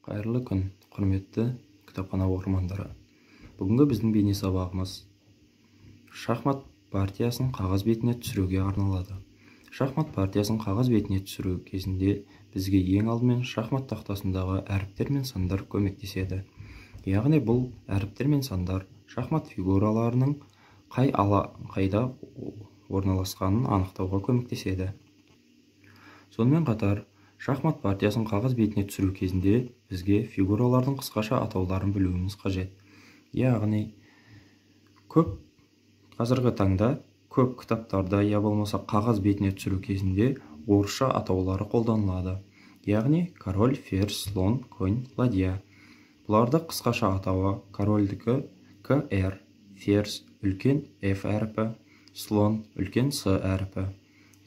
Қайырлы күн, құрметті кітапхана оқырмандары. Бүгінгі біздің бейне сабағымыз шахмат партиясын қағаз бетіне түсіруге арналады. Шахмат партиясын қағаз бетіне түсіру кезінде бізге ең алдымен шахмат тақтасындағы әріптер мен сандар көмектеседі. Яғни бұл әріптер мен сандар шахмат фигураларының қайда орналасқанын анықтауға көмектеседі. Сонымен қатар, шахмат партиясын қағаз бетіне түсіру кезінде бізге фигуралардың қысқаша атауларын білуіміз қажет. Яғни, қазіргі таңда көп кітаптарда я болмаса қағаз бетіне түсіру кезінде орысша атаулары қолданылады. Яғни, король, ферзь, слон, конь, ладья. Бұларды қысқаша атауы корольдікі КР, ферзь, үлкен F әріпі, слон, үлкен С әріпі,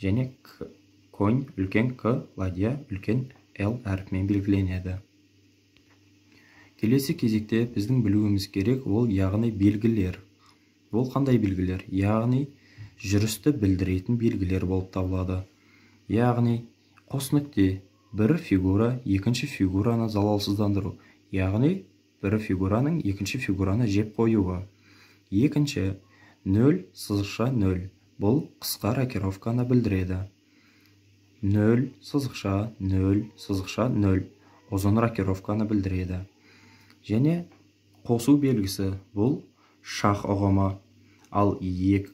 және конь, үлкен К, ладья, үлкен L әріпімен белгіленеді. Келесі кезекте біздің білуіміз керек ол яғни белгілер. Бұл қандай белгілер? Яғни жүрісті білдіретін белгілер болып табылады. Яғни қос нүкте бір фигура екінші фигураны залалсыздандыру. Яғни бір фигураның екінші фигураны жеп қоюы. Екінші 0 сызықша 0. Бұл қысқа рокировканы білдіреді. 0 сызықша 0 сызықша 0 ұзын рокировканы білдіреді. Және қосу белгісі бұл шах ұғымы. Ал екі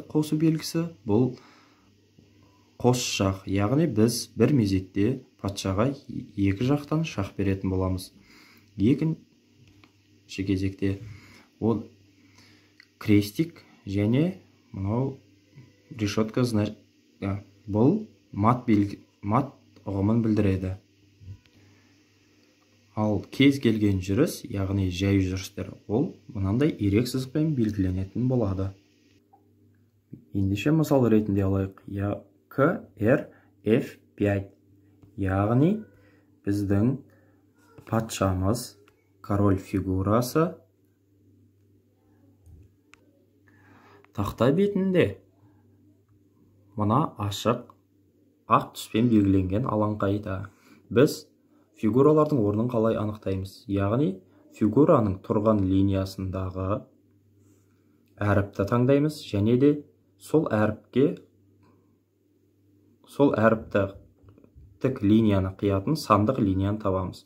қосу белгісі бұл қос шах. Яғни біз бір мезетте патшаға екі жақтан шах беретін боламыз. Екінші кезекте ол крестик және мынау решетка бұл мат ұғымын білдіреді. Ал кез келген жүріс, яғни жай жүрістер, ол мынандай ирек сызықпен белгіленетін болады. Ендеше мысал ретінде алайық. КР F5. Яғни біздің патшамыз король фигурасы тақта бетінде мына ашық ақ түспен белгіленген алаңқайда біз фигуралардың орнын қалай анықтаймыз? Яғни фигураның тұрған линиясындағы әріпті таңдаймыз және де сол әріпті тік линияны қиятын сандық линияны табамыз.